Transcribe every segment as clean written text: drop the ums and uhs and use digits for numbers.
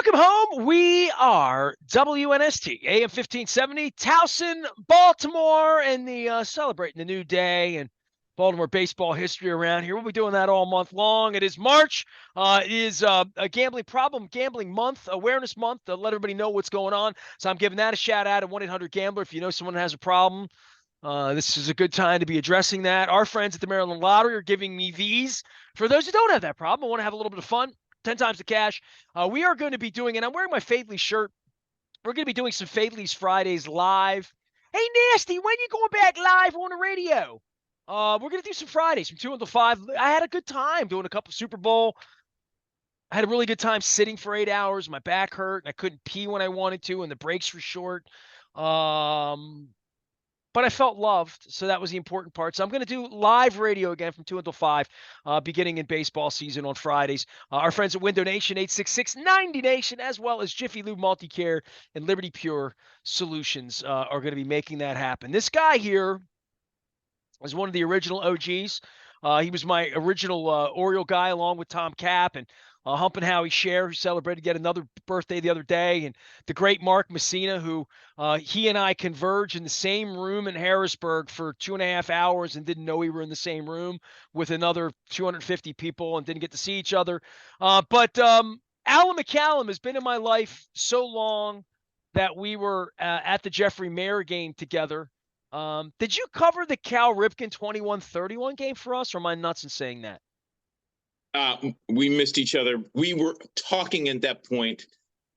Welcome home. We are WNST, AM 1570, Towson, Baltimore, and celebrating the new day and Baltimore baseball history around here. We'll be doing that all month long. It is March. It is a gambling month, awareness month to let everybody know what's going on. So I'm giving that a shout out at 1-800-GAMBLER. If you know someone has a problem, this is a good time to be addressing that. Our friends at the Maryland Lottery are giving me these. For those who don't have that problem, I want to have a little bit of fun. 10 times the cash. We are going to be doing, and I'm wearing my Fadley shirt. We're going to be doing some Fadley's Fridays live. Hey, Nasty, when you going back live on the radio? We're going to do some Fridays from 2 until 5. I had a good time doing a couple Super Bowl. I had a really good time sitting for 8 hours. My back hurt, and I couldn't pee when I wanted to, and the breaks were short. But I felt loved, so that was the important part. So I'm going to do live radio again from 2 until 5, beginning in baseball season on Fridays. Our friends at Window Nation, 866-90Nation, as well as Jiffy Lube Multicare and Liberty Pure Solutions are going to be making that happen. This guy here was one of the original OGs. He was my original Oriole guy along with Tom Cap and Humpin' Howie Scher, who celebrated yet another birthday the other day, and the great Mark Messina, who he and I converged in the same room in Harrisburg for 2.5 hours and didn't know we were in the same room with another 250 people and didn't get to see each other. But Alan McCallum has been in my life so long that we were at the Jeffrey Mayer game together. Did you cover the Cal Ripken 21-31 game for us, or am I nuts in saying that? We missed each other. We were talking at that point,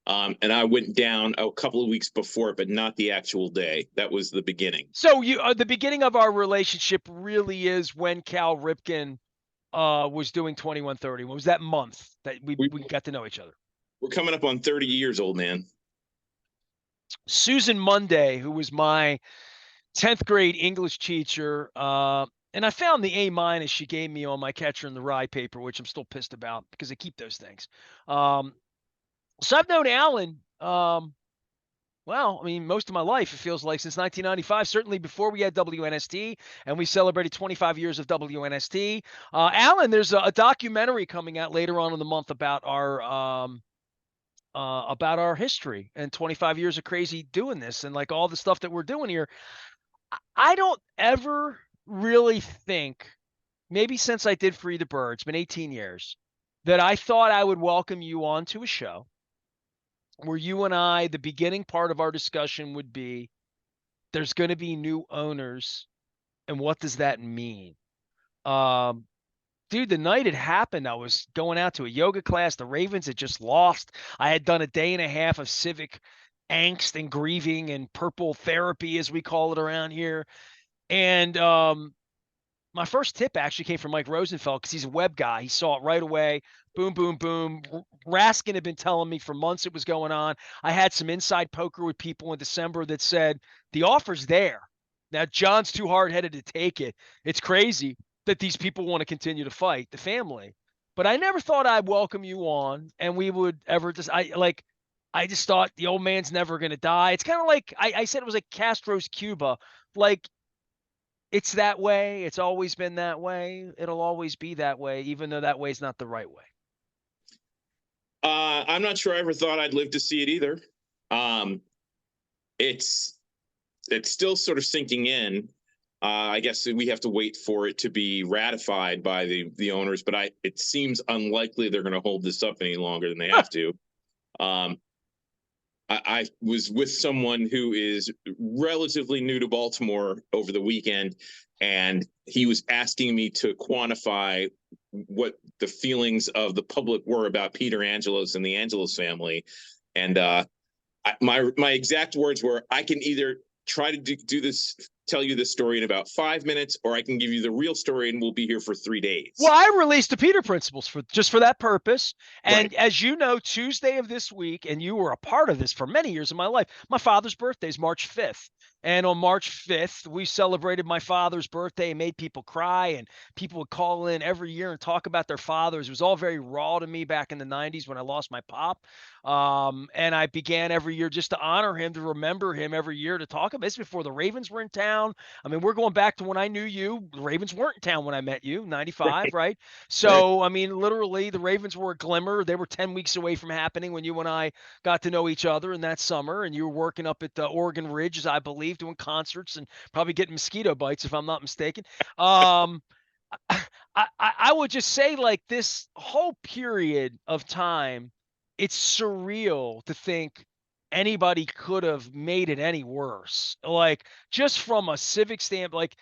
and I went down a couple of weeks before, but not the actual day. That was the beginning. So the beginning of our relationship really is when Cal Ripken was doing 21-31. Was that month that we got to know each other? We're coming up on 30 years, old man. Susan Monday, who was my 10th grade English teacher, and I found the A- she gave me on my Catcher in the Rye paper, which I'm still pissed about because I keep those things. So I've known Alan, most of my life, it feels like, since 1995, certainly before we had WNST, and we celebrated 25 years of WNST. Alan, there's a documentary coming out later on in the month about our history and 25 years of crazy doing this and like all the stuff that we're doing here. I don't ever really think, maybe since I did Free the Bird, it's been 18 years, that I thought I would welcome you onto a show where you and I, the beginning part of our discussion would be, there's going to be new owners, and what does that mean? Dude, the night it happened, I was going out to a yoga class. The Ravens had just lost. I had done a day and a half of civic angst and grieving and purple therapy, as we call it around here. And my first tip actually came from Mike Rosenfeld because he's a web guy. He saw it right away. Boom, boom, boom. Raskin had been telling me for months it was going on. I had some inside poker with people in December that said, the offer's there. Now, John's too hard-headed to take it. It's crazy that these people want to continue to fight, the family. But I never thought I'd welcome you on and we would ever just – I just thought the old man's never going to die. It's kind of like I said it was like Castro's Cuba. Like, it's that way. It's always been that way. It'll always be that way, even though that way is not the right way. I'm not sure I ever thought I'd live to see it either. It's still sort of sinking in. I guess we have to wait for it to be ratified by the owners, but it seems unlikely they're going to hold this up any longer than they have to. I was with someone who is relatively new to Baltimore over the weekend, and he was asking me to quantify what the feelings of the public were about Peter Angelos and the Angelos family. And my exact words were, I can either try to do this, tell you this story in about 5 minutes, or I can give you the real story and we'll be here for 3 days. Well, I released the Peter Principles for that purpose. And right. As you know, Tuesday of this week, and you were a part of this for many years of my life, my father's birthday is March 5th. And on March 5th, we celebrated my father's birthday and made people cry, and people would call in every year and talk about their fathers. It was all very raw to me back in the 90s when I lost my pop. And I began every year just to honor him, to remember him every year, to talk about this before the Ravens were in town. town. I mean, we're going back to when I knew you. The Ravens weren't in town when I met you, 95, Right. right? Right. So, I mean, literally, the Ravens were a glimmer. They were 10 weeks away from happening when you and I got to know each other in that summer. And you were working up at the Oregon Ridge, I believe, doing concerts and probably getting mosquito bites, if I'm not mistaken. Um, I would just say, like, this whole period of time, it's surreal to think anybody could have made it any worse. Like, just from a civic standpoint, like,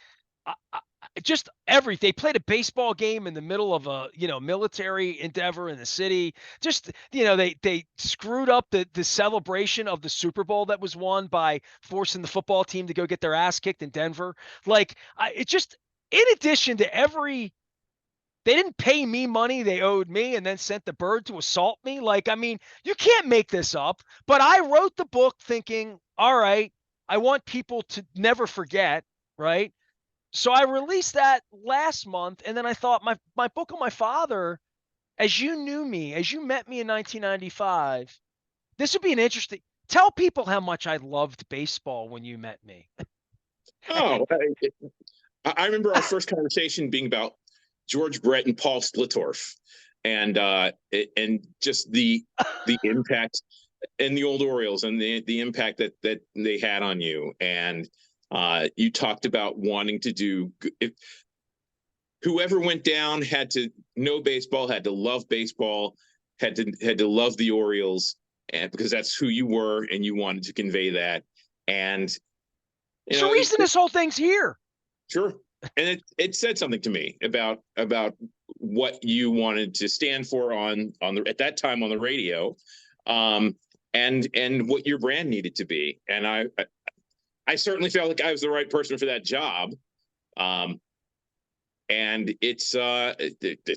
just everything. They played a baseball game in the middle of a, military endeavor in the city. Just, they screwed up the celebration of the Super Bowl that was won by forcing the football team to go get their ass kicked in Denver. Like, it just, in addition to they didn't pay me money they owed me and then sent the bird to assault me. Like, I mean, you can't make this up. But I wrote the book thinking, all right, I want people to never forget, right? So I released that last month, and then I thought my book on my father, as you knew me, as you met me in 1995, this would be an interesting. Tell people how much I loved baseball when you met me. Oh, I remember our first conversation being about George Brett and Paul Splitorf, and just the impact and the old Orioles and the impact that they had on you. And you talked about wanting to do if whoever went down had to know baseball, had to love baseball, had to love the Orioles, and because that's who you were, and you wanted to convey that. And It's the reason this whole thing's here. sure. And it said something to me about what you wanted to stand for on the at that time on the radio, and what your brand needed to be. And I certainly felt like I was the right person for that job. And it's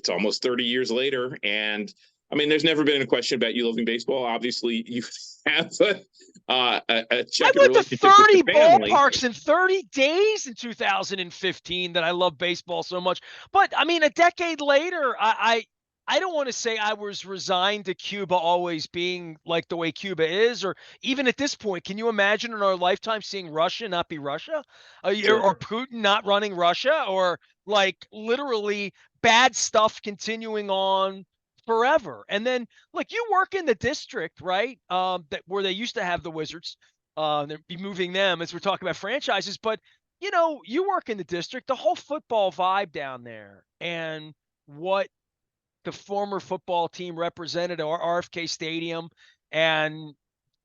almost 30 years later, and I mean, there's never been a question about you loving baseball. Obviously, you have a I checkered went to relationship with 30 the family. ballparks in 30 days in 2015 that I love baseball so much. But I mean, a decade later, I don't want to say I was resigned to Cuba always being like the way Cuba is, or even at this point, can you imagine in our lifetime seeing Russia not be Russia, Sure. or Putin not running Russia, or like literally bad stuff continuing on forever? And then, like, you work in the district, right? That where they used to have the Wizards. They'll be moving them as we're talking about franchises, but you work in the district, the whole football vibe down there, and what the former football team represented, or RFK Stadium, and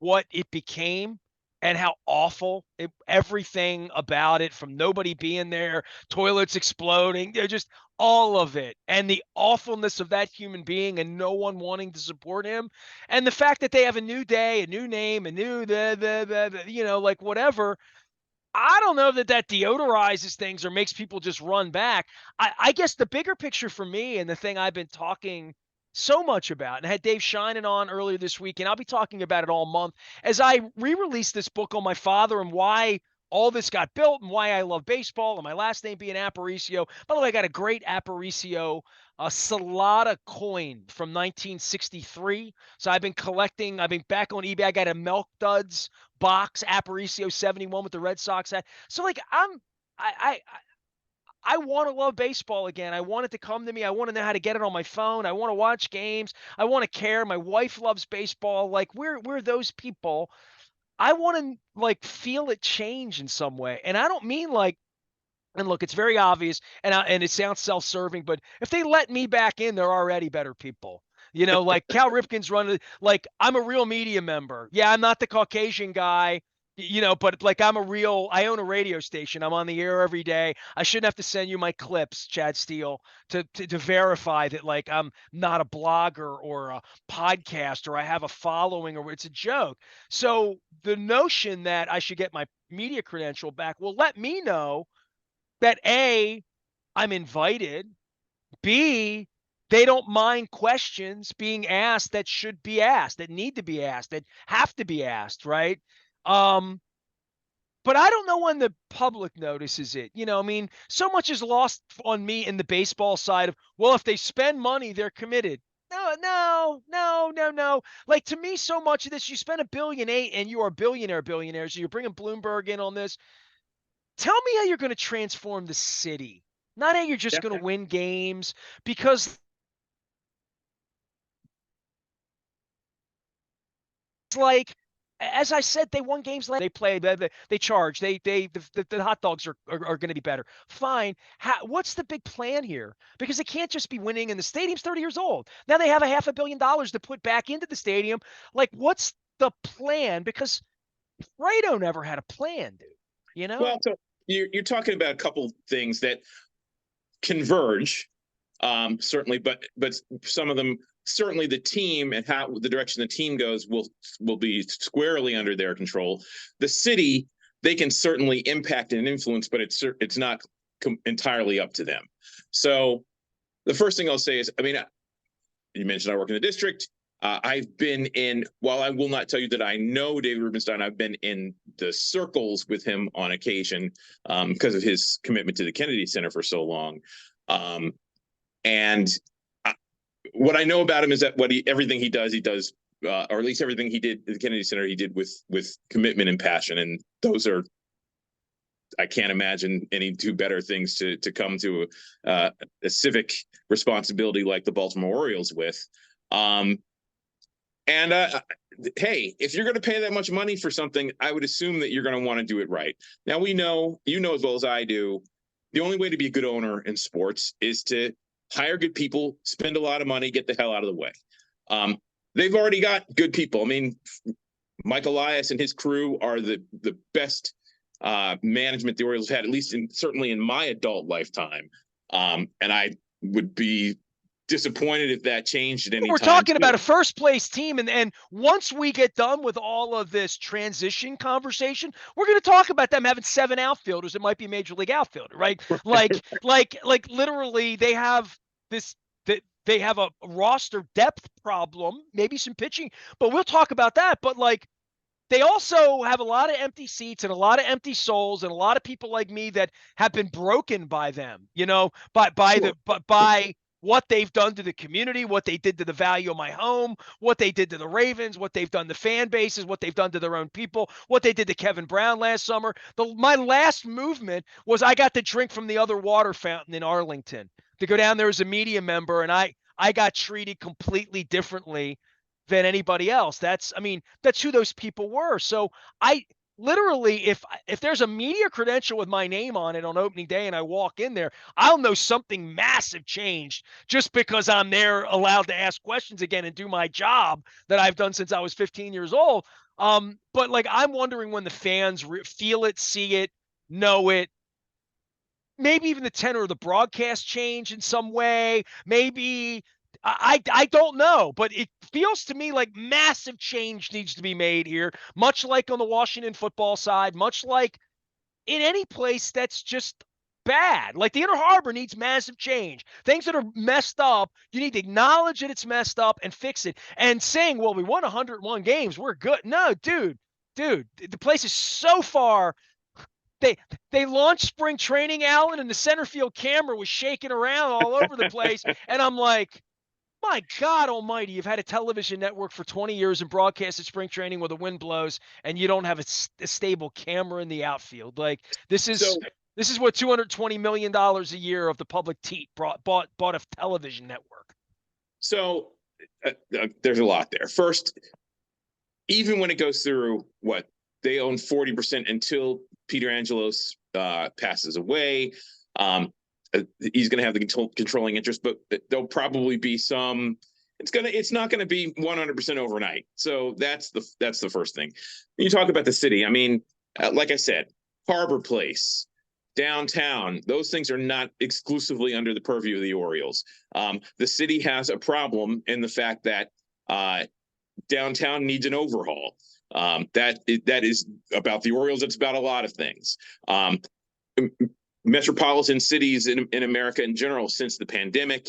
what it became, and how awful everything about it, from nobody being there, toilets exploding, just all of it, and the awfulness of that human being and no one wanting to support him, and the fact that they have a new day, a new name, a new like whatever. I don't know that deodorizes things or makes people just run back. I guess the bigger picture for me, and the thing I've been talking so much about, and had Dave Shinan on earlier this week, and I'll be talking about it all month as I re-release this book on my father and why all this got built and why I love baseball, and my last name being Aparicio. By the way, I got a great Aparicio Salada coin from 1963. So I've been collecting. I've been back on eBay. I got a Milk Duds box, Aparicio 71 with the Red Sox hat. So like I I want to love baseball again. I want it to come to me. I want to know how to get it on my phone. I want to watch games. I want to care. My wife loves baseball. Like we're those people. I want to like feel it change in some way. And I don't mean like, and look, it's very obvious, and it sounds self-serving, but if they let me back in, they're already better people. Like Cal Ripken's running, like, I'm a real media member. Yeah, I'm not the Caucasian guy, but like I own a radio station. I'm on the air every day. I shouldn't have to send you my clips, Chad Steele, to verify that like I'm not a blogger or a podcaster. I have a following, or it's a joke. So the notion that I should get my media credential back will let me know that A, I'm invited, B, they don't mind questions being asked that should be asked, that need to be asked, that have to be asked, right? Um, but I don't know when the public notices it. I mean, so much is lost on me in the baseball side of, well, if they spend money, they're committed. No, no, no, no, no. Like, to me, so much of this, you spend $1.8 billion and you are billionaires. So you're bringing Bloomberg in on this. tell me how you're going to transform the city, not how you're just going to win games, because it's like, as I said, they won games last. They played. They charged. The hot dogs are going to be better. Fine. What's the big plan here? Because they can't just be winning, and the stadium's 30 years old. Now they have a $500 million to put back into the stadium. Like, what's the plan? Because Fredo never had a plan, dude. You know? Well, so you're talking about a couple things that converge, certainly, but some of them, certainly the team and how the direction the team goes will be squarely under their control. The city, they can certainly impact and influence, but it's not entirely up to them. So the first thing I'll say is, I mean, you mentioned I work in the district. I've been in, while I will not tell you that I know David Rubenstein, I've been in the circles with him on occasion because of his commitment to the Kennedy Center for so long. And what I know about him is that everything he does, or at least everything he did at the Kennedy Center, he did with commitment and passion. And those are, I can't imagine any two better things to come to a civic responsibility like the Baltimore Orioles with. Hey, if you're going to pay that much money for something, I would assume that you're going to want to do it right. Now, we know, you know as well as I do, the only way to be a good owner in sports is to hire good people, spend a lot of money, get the hell out of the way. They've already got good people. I mean, Mike Elias and his crew are the best management the Orioles had, at least certainly in my adult lifetime. And I would be disappointed if that changed at any time. We're talking about a first place team, and once we get done with all of this transition conversation, we're going to talk about them having 7 outfielders. It might be major league outfielder, right? like literally they have they have a roster depth problem, maybe some pitching, but we'll talk about that. But like, they also have a lot of empty seats and a lot of empty souls and a lot of people like me that have been broken by them, you know, by what they've done to the community, what they did to the value of my home, what they did to the Ravens, what they've done to fan bases, what they've done to their own people, what they did to Kevin Brown last summer. My last movement was I got to drink from the other water fountain in Arlington, to go down there as a media member, and I got treated completely differently than anybody else. That's who those people were. So I literally, if there's a media credential with my name on it on opening day and I walk in there, I'll know something massive changed just because I'm there allowed to ask questions again and do my job that I've done since I was 15 years old. But like, I'm wondering when the fans feel it, see it, know it. Maybe even the tenor of the broadcast change in some way. Maybe I don't know, but it feels to me like massive change needs to be made here, much like on the Washington football side, much like in any place that's just bad. Like the Inner Harbor needs massive change. Things that are messed up, you need to acknowledge that it's messed up and fix it. And saying, well, we won 101 games, we're good. No, dude, the place is so far. They launched spring training, Allen, and the center field camera was shaking around all over the place. And I'm like, my God almighty, you've had a television network for 20 years and broadcasted spring training where the wind blows and you don't have a stable camera in the outfield. Like, this is what $220 million a year of the public teat bought a television network. So there's a lot there. First, even when it goes through what they own 40% until Peter Angelos passes away. He's going to have the controlling interest, but there'll probably be some. It's not going to be 100% overnight. So that's the first thing. When you talk about the city, I mean, like I said, Harbor Place, downtown, those things are not exclusively under the purview of the Orioles. The city has a problem in the fact that downtown needs an overhaul. That is about the Orioles. It's about a lot of things. Metropolitan cities in America in general, since the pandemic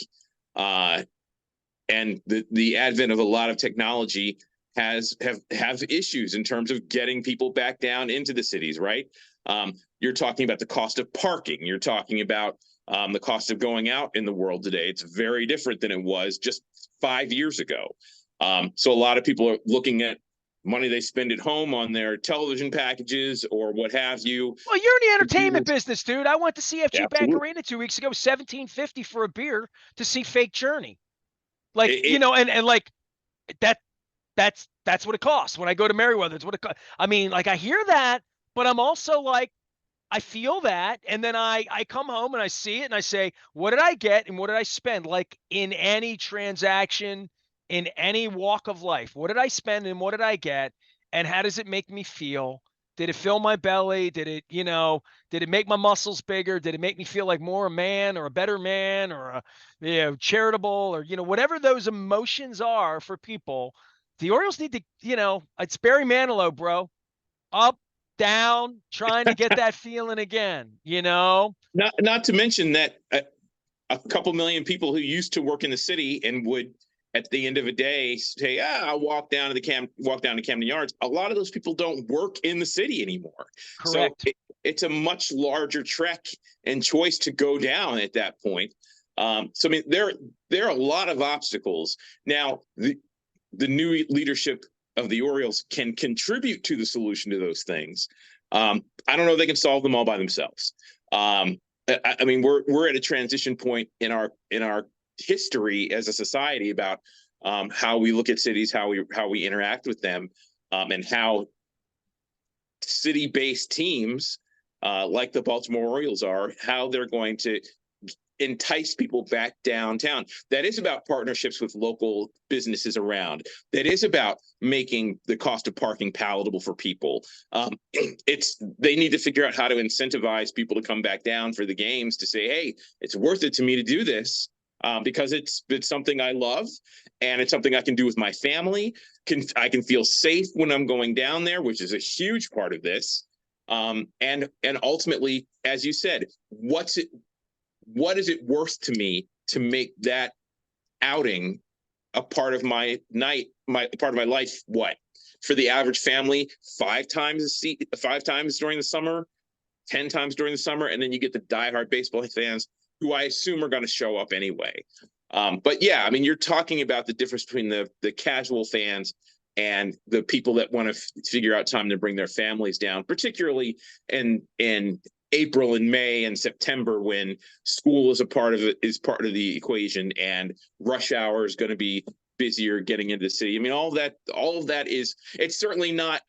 and the advent of a lot of technology, have issues in terms of getting people back down into the cities. Right? You're talking about the cost of parking. You're talking about the cost of going out in the world today. It's very different than it was just 5 years ago. So a lot of people are looking at money they spend at home on their television packages or what have you. Well, you're in the entertainment Computers. business, dude. I went to CFG Bank Absolutely. Arena 2 weeks ago, $17.50 for a beer to see Fake Journey. Like, It, and like that that's what it costs. When I go to Merriweather, it's what it costs. I mean, like I hear that, but I'm also like, I feel that, and then I come home and I see it and I say, what did I get and what did I spend? Like in any transaction, in any walk of life, what did I spend and what did I get? And how does it make me feel? Did it fill my belly? Did it, did it make my muscles bigger? Did it make me feel like more a man or a better man or charitable or, whatever those emotions are for people? The Orioles need to, it's Barry Manilow, bro. Up, down, trying to get that feeling again. not to mention that a couple million people who used to work in the city and would at the end of a day say, I'll walk down to Camden Yards. A lot of those people don't work in the city anymore. So Correct. it's a much larger trek and choice to go down at that point. So I mean, there are a lot of obstacles. Now, the new leadership of the Orioles can contribute to the solution to those things. I don't know if they can solve them all by themselves. I mean, we're at a transition point in our history as a society about how we look at cities, how we interact with them, and how city-based teams like the Baltimore Orioles are, how they're going to entice people back downtown. That is about partnerships with local businesses around. That is about making the cost of parking palatable for people. They need to figure out how to incentivize people to come back down for the games, to say, hey, it's worth it to me to do this because it's something I love and it's something I can do with my family. I can feel safe when I'm going down there, which is a huge part of this. And ultimately, as you said, what is it worth to me to make that outing a part of my night, part of my life? What, for the average family, 5 times during the summer, 10 times during the summer, and then you get the diehard baseball fans who I assume are going to show up anyway. But yeah, I mean, you're talking about the difference between the casual fans and the people that want to figure out time to bring their families down, particularly in April and May and September, when school is part of the equation and rush hour is going to be busier getting into the city. I mean, all of that is, it's certainly not,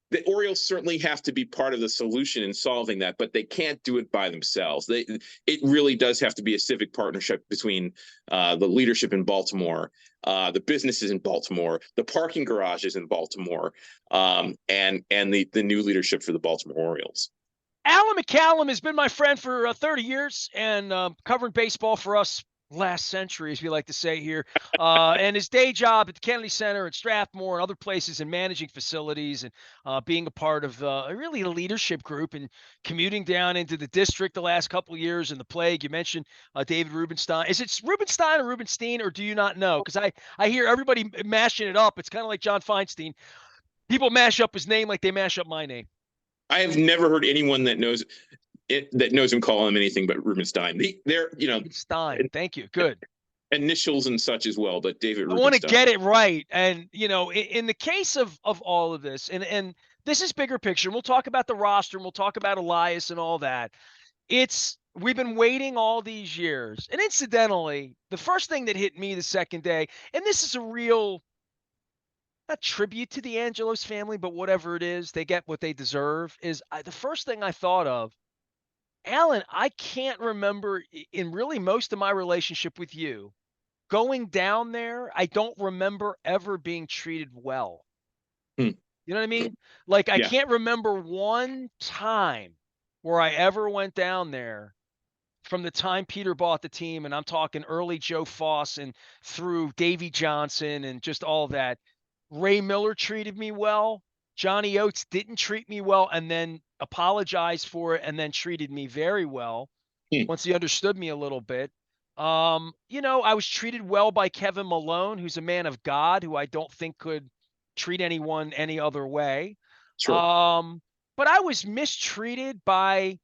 the Orioles certainly have to be part of the solution in solving that, but they can't do it by themselves. It really does have to be a civic partnership between the leadership in Baltimore, the businesses in Baltimore, the parking garages in Baltimore, and the new leadership for the Baltimore Orioles. Alan McCallum has been my friend for 30 years and covering baseball for us last century, as we like to say here. And his day job at the Kennedy Center at Strathmore and other places, and managing facilities and being a part of really a leadership group and commuting down into the district the last couple of years in the plague. You mentioned David Rubenstein. Is it Rubenstein or Rubenstein, or do you not know? Because I hear everybody mashing it up. It's kind of like John Feinstein. People mash up his name like they mash up my name. I have never heard anyone that knows him call him anything but Rubenstein. They're Rubenstein. Thank you. Good. Initials and such as well, but David I want to Rubenstein. get it right. And in the case of all of this, and this is bigger picture. We'll talk about the roster and we'll talk about Elias and all that. We've been waiting all these years. And incidentally, the first thing that hit me the second day, and this is a real, not tribute to the Angelos family, but whatever it is, they get what they deserve, is the first thing I thought of, Alan, I can't remember in really most of my relationship with you going down there. I don't remember ever being treated well. Hmm. You know what I mean? Like, I Yeah, can't remember one time where I ever went down there from the time Peter bought the team, and I'm talking early Joe Foss and through Davey Johnson and just all that. Ray Miller treated me well. Johnny Oates didn't treat me well and then apologized for it and then treated me very well hmm. once he understood me a little bit. I was treated well by Kevin Malone, who's a man of God, who I don't think could treat anyone any other way. Sure. But I was mistreated by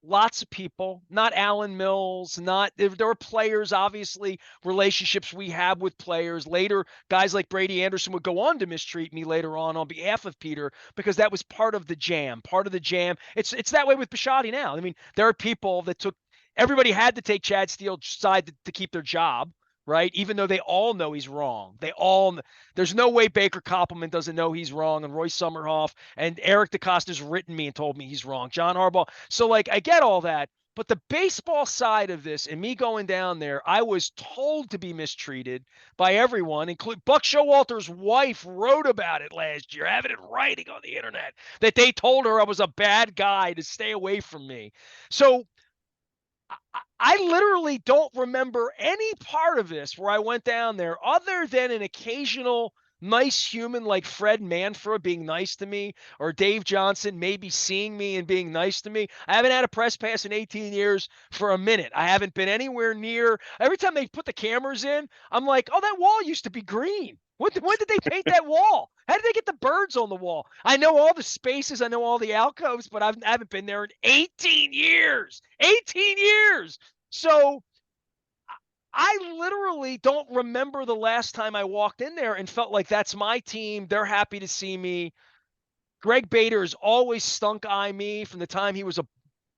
lots of people, not Alan Mills, not there were players, obviously, relationships we have with players. Later, guys like Brady Anderson would go on to mistreat me later on behalf of Peter because that was part of the jam. Part of the jam. It's that way with Bisciotti now. I mean, there are people that took everybody had to take Chad Steele's side to keep their job, right? Even though they all know he's wrong. There's no way Baker Koppelman doesn't know he's wrong, and Roy Summerhoff and Eric DeCosta's written me and told me he's wrong. John Harbaugh. So, like, I get all that. But the baseball side of this and me going down there, I was told to be mistreated by everyone, including Buck Showalter's wife wrote about it last year. I have it in writing on the internet that they told her I was a bad guy to stay away from me. So I literally don't remember any part of this where I went down there other than an occasional nice human like Fred Manfra being nice to me or Dave Johnson maybe seeing me and being nice to me. I haven't had a press pass in 18 years for a minute. I haven't been anywhere near. Every time they put the cameras in, I'm like, oh, that wall used to be green. When did they paint that wall? How did they get the birds on the wall? I know all the spaces. I know all the alcoves, but I haven't been there in 18 years. 18 years. So I literally don't remember the last time I walked in there and felt like that's my team. They're happy to see me. Greg Bader has always stunk eye me from the time he was a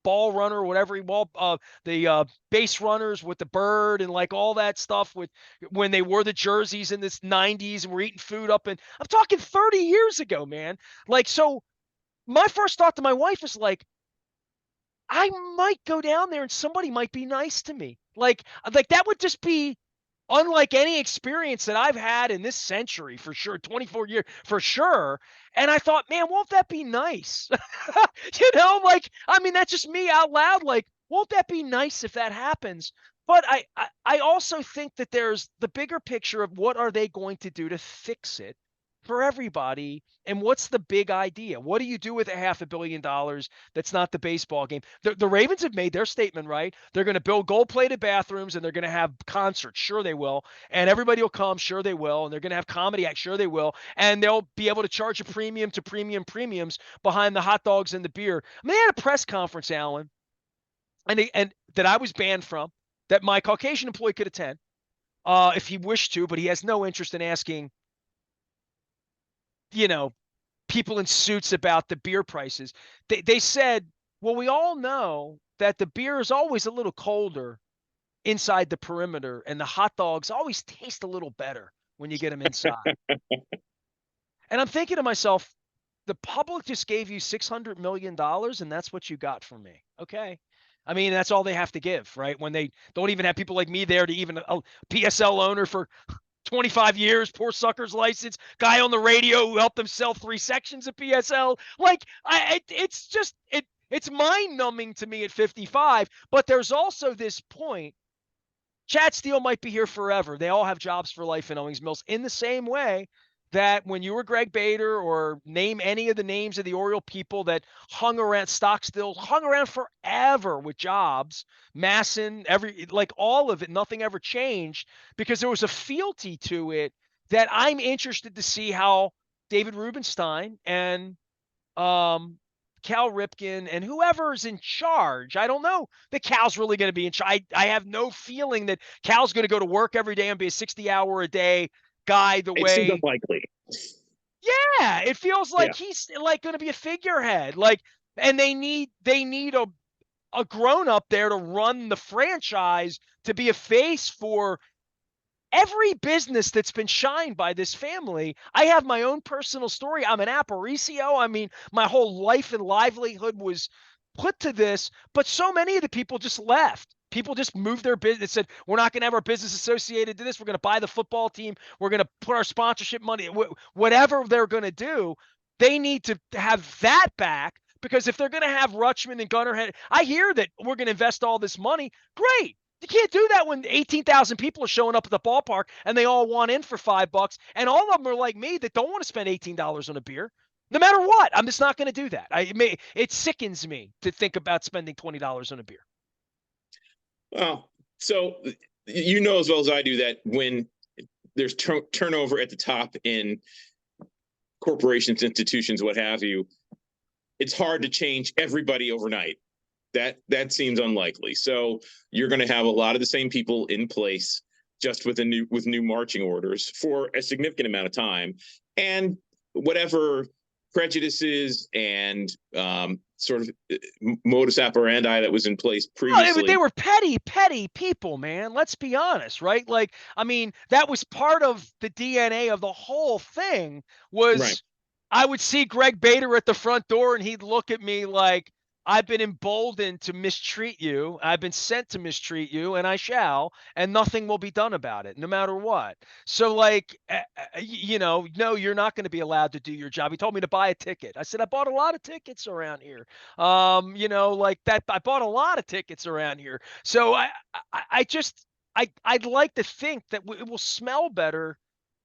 ball runner, whatever he the base runners with the bird and like all that stuff with when they wore the jerseys in this 90s and were eating food up in, I'm talking 30 years ago, man. Like, so my first thought to my wife is like, I might go down there and somebody might be nice to me. Like that would just be unlike any experience that I've had in this century for sure, 24 years for sure. And I thought, man, won't that be nice? Like, I mean, that's just me out loud. Like, won't that be nice if that happens? But I also think that there's the bigger picture of what are they going to do to fix it for everybody, and what's the big idea? What do you do with $500 million that's not the baseball game? The Ravens have made their statement, right? They're going to build gold-plated bathrooms, and they're going to have concerts. Sure they will. And everybody will come. Sure they will. And they're going to have comedy acts. Sure they will. And they'll be able to charge a premium to premiums behind the hot dogs and the beer. I mean, they had a press conference, Alan, and that I was banned from, that my Caucasian employee could attend if he wished to, but he has no interest in asking people in suits about the beer prices. They said, well, we all know that the beer is always a little colder inside the perimeter, and the hot dogs always taste a little better when you get them inside. And I'm thinking to myself, the public just gave you $600 million, and that's what you got from me. Okay. I mean, that's all they have to give, right? When they don't even have people like me there to even a PSL owner for 25 years, poor sucker's license, guy on the radio who helped them sell 3 sections of PSL. Like, it's mind numbing to me at 55, but there's also this point. Chad Steele might be here forever. They all have jobs for life in Owings Mills in the same way that when you were Greg Bader, or name any of the names of the Oriole people that hung around, Stockstill hung around forever with jobs, Masson, like all of it, nothing ever changed because there was a fealty to it that I'm interested to see how David Rubenstein and Cal Ripken and whoever's in charge. I don't know that Cal's really going to be in charge. I have no feeling that Cal's going to go to work every day and be a 60-hour-a-day guy the It way. seems unlikely. Yeah, it feels like he's like going to be a figurehead. Like, and they need a grown up there to run the franchise, to be a face for every business that's been shined by this family. I have my own personal story. I'm an Aparicio. I mean, my whole life and livelihood was put to this, but so many of the people just left. People just moved their business, said, we're not going to have our business associated to this. We're going to buy the football team. We're going to put our sponsorship money, whatever they're going to do. They need to have that back, because if they're going to have Rutschman and Gunnar, I hear that we're going to invest all this money. Great. You can't do that when 18,000 people are showing up at the ballpark and they all want in for $5, and all of them are like me that don't want to spend $18 on a beer. No matter what, I'm just not going to do that. It sickens me to think about spending $20 on a beer. Well, so you know as well as I do that when there's turnover at the top in corporations, institutions, what have you, it's hard to change everybody overnight. That seems unlikely. So you're going to have a lot of the same people in place, just with new marching orders for a significant amount of time, and whatever prejudices and sort of modus operandi that was in place Well, they previously. were petty people, man. Let's be honest, right? Like, I mean, that was part of the DNA of the whole thing Right. was I would see Greg Bader at the front door and he'd look at me like, I've been emboldened to mistreat you. I've been sent to mistreat you, and I shall, and nothing will be done about it, no matter what. So, like, no, you're not going to be allowed to do your job. He told me to buy a ticket. I said, I bought a lot of tickets around here. Like that. I bought a lot of tickets around here. So I just, I'd like to think that it will smell better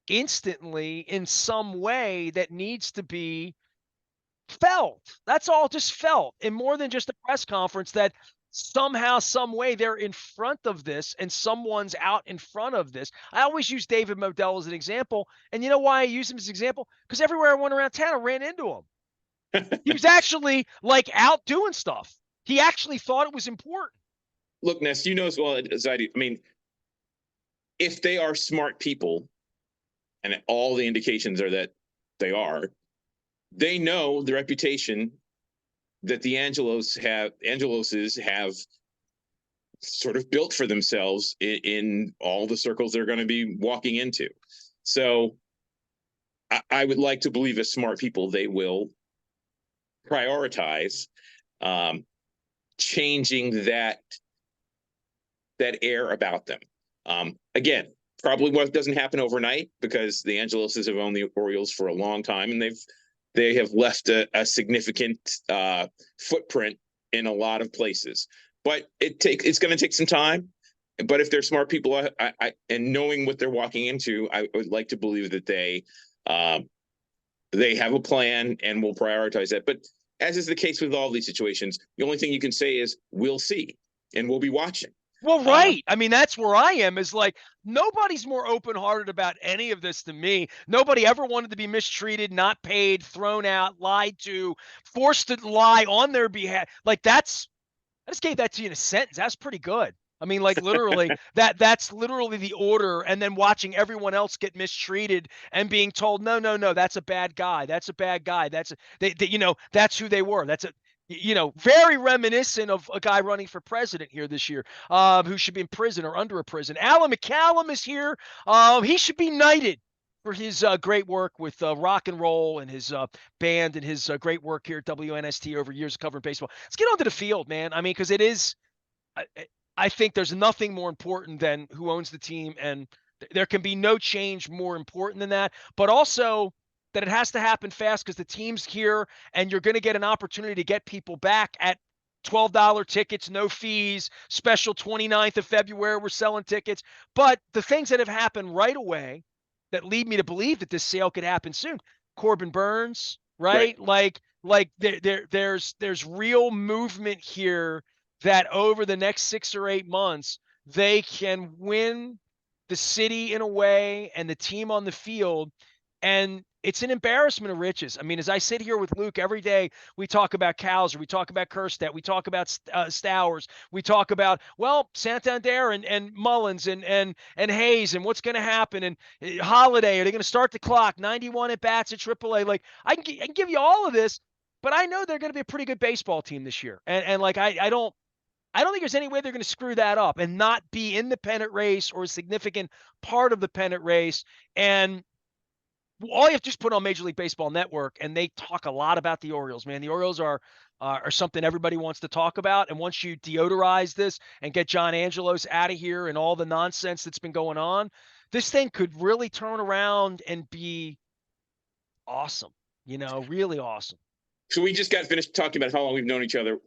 instantly in some way that needs to be felt. That's all, just felt, and more than just a press conference, that somehow, some way they're in front of this and someone's out in front of this. I always use David Modell as an example. And you know why I use him as an example? Because everywhere I went around town, I ran into him. He was actually like out doing stuff. He actually thought it was important. Look, Ness, you know as well as I do. I mean, if they are smart people, and all the indications are that they are, they know the reputation that the Angeloses have sort of built for themselves in all the circles they're going to be walking into. So I would like to believe, as smart people, they will prioritize changing that air about them. Again, probably what doesn't happen overnight, because the Angeloses have owned the Orioles for a long time, and they have left a significant footprint in a lot of places. But it's going to take some time. But if they're smart people, and knowing what they're walking into, I would like to believe that they have a plan and will prioritize that. But as is the case with all these situations, the only thing you can say is we'll see, and we'll be watching. Well, right. I mean, that's where I am, is like, nobody's more open-hearted about any of this than me. Nobody ever wanted to be mistreated, not paid, thrown out, lied to, forced to lie on their behalf. Like, I just gave that to you in a sentence. That's pretty good. I mean, like, literally, that's literally the order, and then watching everyone else get mistreated and being told, no, no, no, that's a bad guy. That's a bad guy. That's who they were. Very reminiscent of a guy running for president here this year, who should be in prison or under a prison. Alan McCallum is here. He should be knighted for his great work with rock and roll and his band, and his great work here at WNST over years of covering baseball. Let's get onto the field, man. I mean, because it is, I, I think there's nothing more important than who owns the team, and there can be no change more important than that. But also that it has to happen fast, because the team's here, and you're going to get an opportunity to get people back at $12 tickets, no fees, special 29th of February, we're selling tickets. But the things that have happened right away that lead me to believe that this sale could happen soon. Corbin Burns, right? Right. There's real movement here that over the next 6 or 8 months, they can win the city in a way and the team on the field. And it's an embarrassment of riches. I mean, as I sit here with Luke every day, we talk about Cowser, we talk about Kerstedt, we talk about Stowers, we talk about, well, Santander and Mullins and Hayes and what's going to happen, and Holiday. Are they going to start the clock? 91 at bats at AAA. Like, I can give you all of this, but I know they're going to be a pretty good baseball team this year. And like, I don't think there's any way they're going to screw that up and not be in the pennant race or a significant part of the pennant race. And all you have to just put on Major League Baseball Network, and they talk a lot about the Orioles, man. The Orioles are something everybody wants to talk about. And once you deodorize this and get John Angelos out of here and all the nonsense that's been going on, this thing could really turn around and be awesome, really awesome. So we just got finished talking about how long we've known each other,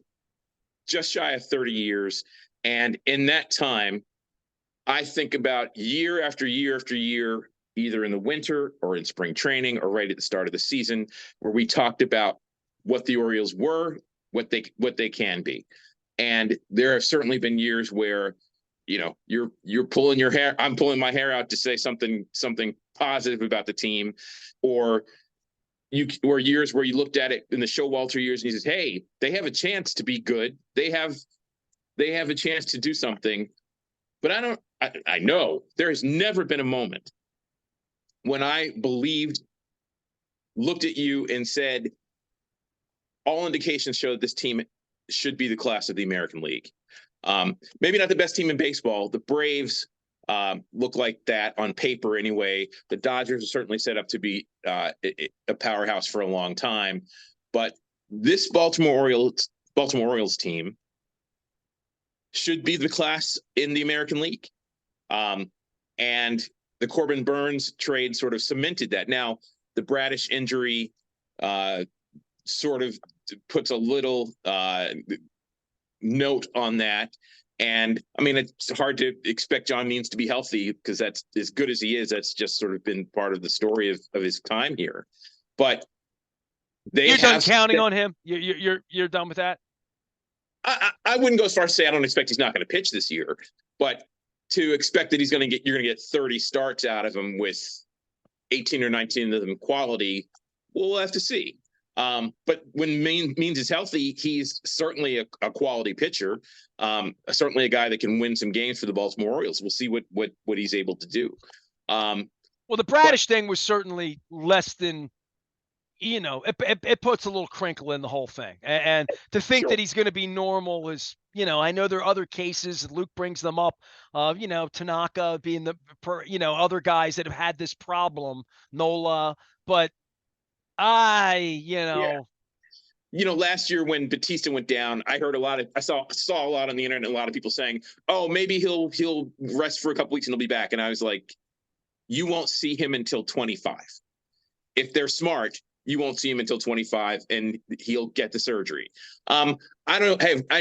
just shy of 30 years. And in that time, I think about year after year after year, either in the winter or in spring training or right at the start of the season, where we talked about what the Orioles were, what they can be. And there have certainly been years where, you're pulling your hair, I'm pulling my hair out to say something positive about the team, or or years where you looked at it in the Showalter years and he says, hey, they have a chance to be good. They have a chance to do something. But I know there has never been a moment when I looked at you and said, all indications show that this team should be the class of the American League. Maybe not the best team in baseball. The Braves look like that on paper anyway. The Dodgers are certainly set up to be a powerhouse for a long time. But this Baltimore Orioles team should be the class in the American League. And the Corbin Burnes trade sort of cemented that. Now, the Bradish injury sort of puts a little note on that. And I mean, it's hard to expect John Means to be healthy because that's as good as he is. That's just sort of been part of the story of his time here. But you're done counting on him. You're done with that. I wouldn't go as far as to say I don't expect he's not going to pitch this year, but to expect that you're going to get 30 starts out of him with 18 or 19 of them quality, we'll have to see. But when Means is healthy, he's certainly a quality pitcher, certainly a guy that can win some games for the Baltimore Orioles. We'll see what he's able to do. Well, the Bradish thing was certainly less than, it puts a little crinkle in the whole thing. And to think that he's going to be normal is, I know there are other cases. Luke brings them up. Tanaka being other guys that have had this problem, Nola, but Yeah. Last year when Batista went down, I saw a lot on the internet, a lot of people saying, oh, maybe he'll rest for a couple weeks and he'll be back. And I was like, you won't see him until 25. If they're smart, you won't see him until 25 and he'll get the surgery. I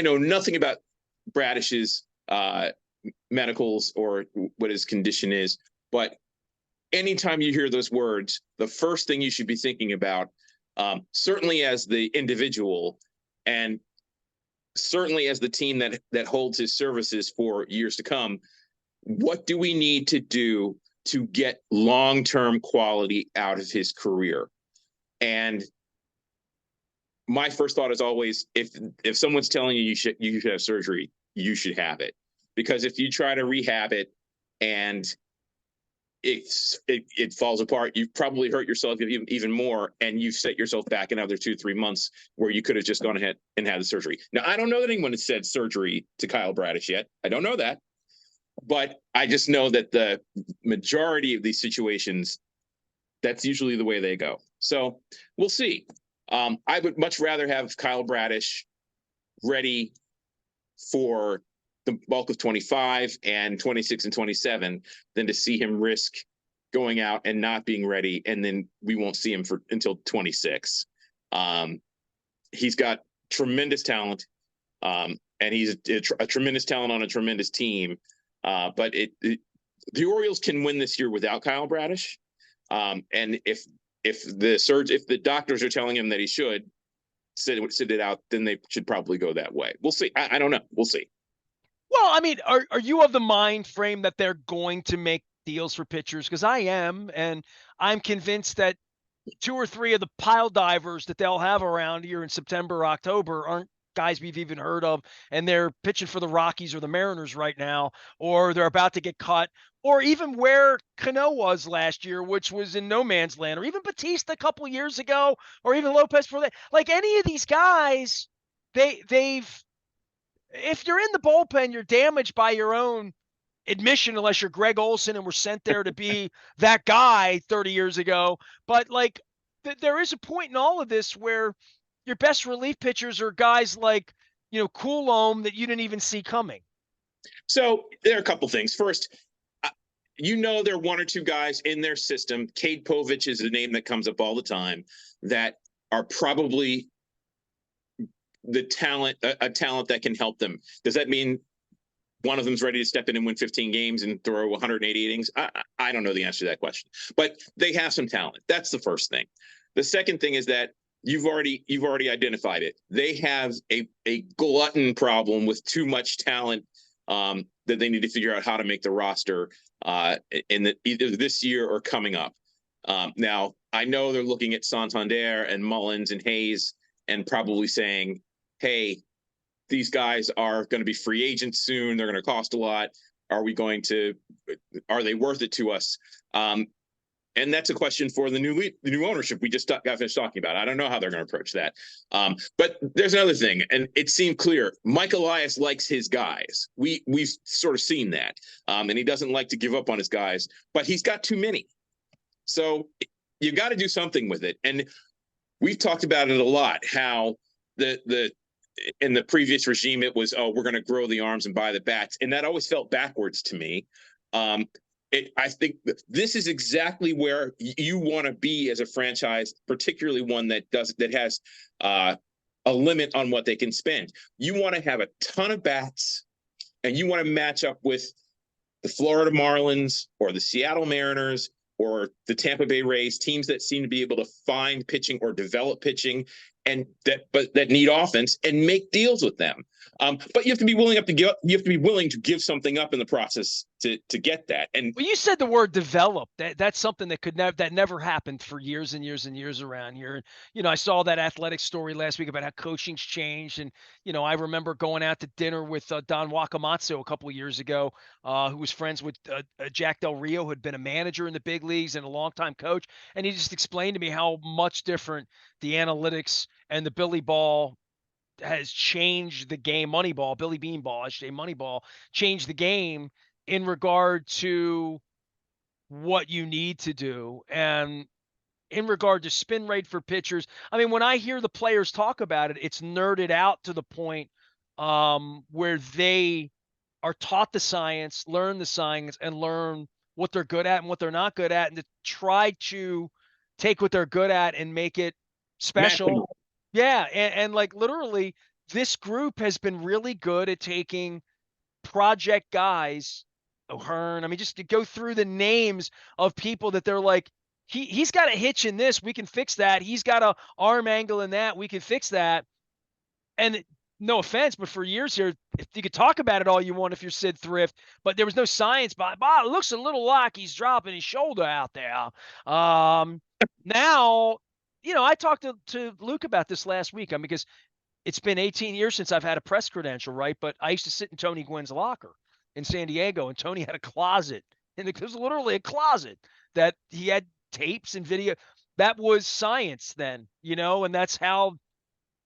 know nothing about Bradish's medicals or what his condition is, but anytime you hear those words, the first thing you should be thinking about, certainly as the individual and certainly as the team that holds his services for years to come, what do we need to do to get long-term quality out of his career? And my first thought is always, if someone's telling you should have surgery, you should have it. Because if you try to rehab it and it falls apart, you've probably hurt yourself even more, and you've set yourself back another 2-3 months where you could have just gone ahead and had the surgery. Now, I don't know that anyone has said surgery to Kyle Bradish yet. I don't know that. But I just know that the majority of these situations, that's usually the way they go. So we'll see. I would much rather have Kyle Bradish ready for the bulk of 25 and 26 and 27 than to see him risk going out and not being ready, and then we won't see him until 26. He's got tremendous talent, and he's a tremendous talent on a tremendous team. But the Orioles can win this year without Kyle Bradish. And if the doctors are telling him that he should sit it out, then they should probably go that way. We'll see. I don't know. We'll see. Well, I mean, are you of the mind frame that they're going to make deals for pitchers? Because I am, and I'm convinced that 2 or 3 of the pile divers that they'll have around here in September, October aren't guys we've even heard of, and they're pitching for the Rockies or the Mariners right now, or they're about to get cut, or even where Cano was last year, which was in no man's land, or even Batista a couple years ago, or even Lopez for that. Like any of these guys, they've if you're in the bullpen, you're damaged by your own admission, unless you're Greg Olson and were sent there to be that guy 30 years ago. But like, there is a point in all of this where your best relief pitchers are guys like, Coulomb that you didn't even see coming. So there are a couple things. First, there are 1 or 2 guys in their system. Cade Povich is the name that comes up all the time, that are probably a talent that can help them. Does that mean one of them's ready to step in and win 15 games and throw 180 innings? I don't know the answer to that question, but they have some talent. That's the first thing. The second thing is that you've already identified it. They have a glutton problem with too much talent that they need to figure out how to make the roster in either this year or coming up. Now, I know they're looking at Santander and Mullins and Hayes and probably saying, hey, these guys are going to be free agents soon. They're going to cost a lot. Are they worth it to us? And that's a question for the new ownership we just got finished talking about. I don't know how they're going to approach that. But there's another thing, and it seemed clear. Mike Elias likes his guys. We've sort of seen that, and he doesn't like to give up on his guys, but he's got too many. So you got to do something with it. And we've talked about it a lot, how in the previous regime, it was, oh, we're going to grow the arms and buy the bats. And that always felt backwards to me. I think this is exactly where you want to be as a franchise, particularly one that has a limit on what they can spend. You want to have a ton of bats, and you want to match up with the Florida Marlins or the Seattle Mariners or the Tampa Bay Rays, teams that seem to be able to find pitching or develop pitching but that need offense, and make deals with them. But you have to be willing to give something up in the process to get that. And well, you said the word develop. That's something that never happened for years and years and years around here. I saw that athletic story last week about how coaching's changed, and I remember going out to dinner with Don Wakamatsu a couple of years ago, who was friends with Jack Del Rio, who had been a manager in the big leagues and a longtime coach, and he just explained to me how much different the analytics and the Billy Ball has changed the game. Moneyball, Billy Beanball, I should say Moneyball, changed the game in regard to what you need to do. And in regard to spin rate for pitchers, I mean, when I hear the players talk about it, it's nerded out to the point where they are taught the science, learn the science, and learn what they're good at and what they're not good at, and to try to take what they're good at and make it special. Yeah, and like literally, this group has been really good at taking project guys, O'Hearn. I mean, just to go through the names of people that they're like, he's got a hitch in this, we can fix that. He's got a arm angle in that, we can fix that. And no offense, but for years here, if you could talk about it all you want if you're Sid Thrift, but there was no science behind. It looks a little like he's dropping his shoulder out there. Now, I talked to Luke about this last week. I mean, because it's been 18 years since I've had a press credential, right? But I used to sit in Tony Gwynn's locker in San Diego, and Tony had a closet, and it was literally a closet that he had tapes and video. That was science then, and that's how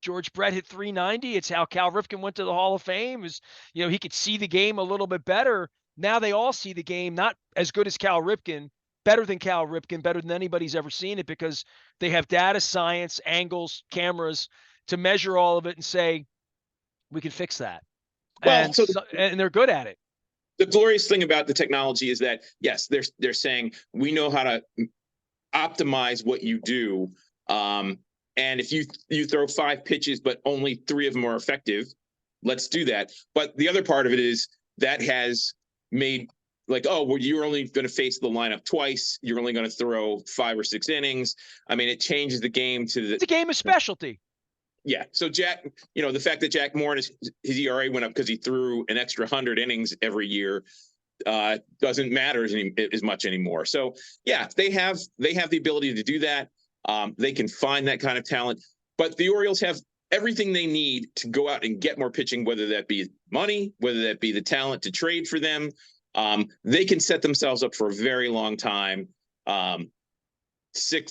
George Brett hit 390. It's how Cal Ripken went to the Hall of Fame. He could see the game a little bit better. Now they all see the game not as good as Cal Ripken, better than Cal Ripken, better than anybody's ever seen it, because they have data, science, angles, cameras to measure all of it and say, we can fix that. well, so And they're good at it. the glorious thing about the technology is that, yes, they're saying we know how to optimize what you do. And if you throw 5 pitches, but only 3 of them are effective, let's do that. But the other part of it is that has made, like, oh, well, you're only going to face the lineup twice. You're only going to throw 5 or 6 innings. I mean, it changes the game it's a game of specialty. Yeah. So Jack, the fact that Jack Morris, his ERA went up because he threw an extra 100 innings every year, doesn't matter as much anymore. So yeah, they have the ability to do that. They can find that kind of talent, but the Orioles have everything they need to go out and get more pitching, whether that be money, whether that be the talent to trade for them. They can set themselves up for a very long time. The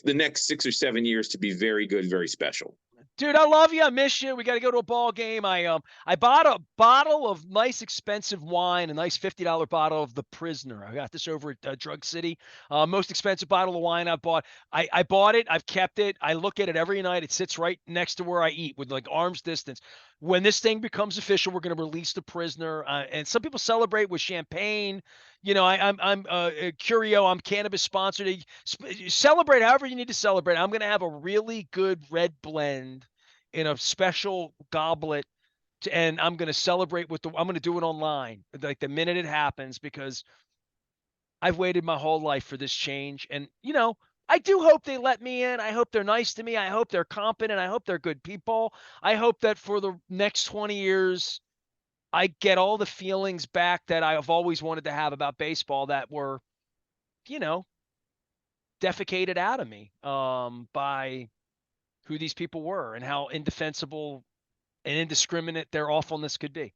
next 6 or 7 years to be very good, very special. Dude, I love you. I miss you. We got to go to a ball game. I bought a bottle of nice expensive wine, a nice $50 bottle of The Prisoner. I got this over at Drug City. Most expensive bottle of wine I bought. I bought it. I've kept it. I look at it every night. It sits right next to where I eat with like arm's distance. When this thing becomes official, we're going to release The Prisoner. And some people celebrate with champagne. I'm Curio. I'm cannabis sponsored. Celebrate however you need to celebrate. I'm going to have a really good red blend in a special goblet, and I'm going to celebrate I'm going to do it online, like the minute it happens, because I've waited my whole life for this change. And, I do hope they let me in. I hope they're nice to me. I hope they're competent. I hope they're good people. I hope that for the next 20 years, I get all the feelings back that I've always wanted to have about baseball that were, defecated out of me by who these people were and how indefensible and indiscriminate their awfulness could be.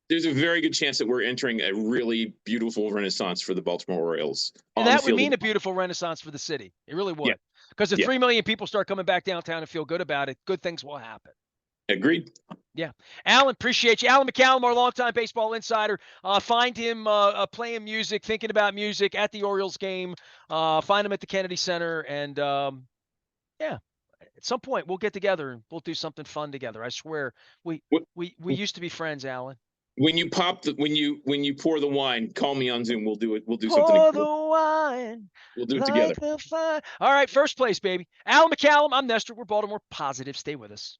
There's a very good chance that we're entering a really beautiful renaissance for the Baltimore Orioles And on the that would field. mean a beautiful renaissance for the city. It really Yeah, would. Because if yeah, 3 million people start coming back downtown and feel good about it, good things will happen. agreed. Yeah. Alan, appreciate you. Alan McCallum, our longtime baseball insider. Find him playing music, thinking about music at the Orioles game. Find him at the Kennedy Center. And yeah, at some point we'll get together and we'll do something fun together. I swear. We What, we used to be friends, Alan. when you when you pour the wine, call me on Zoom. We'll do it. We'll do something. Pour the wine We'll do it together. like the fire. All right, first place, baby. Alan McCallum, I'm Nestor. We're Baltimore Positive. Stay with us.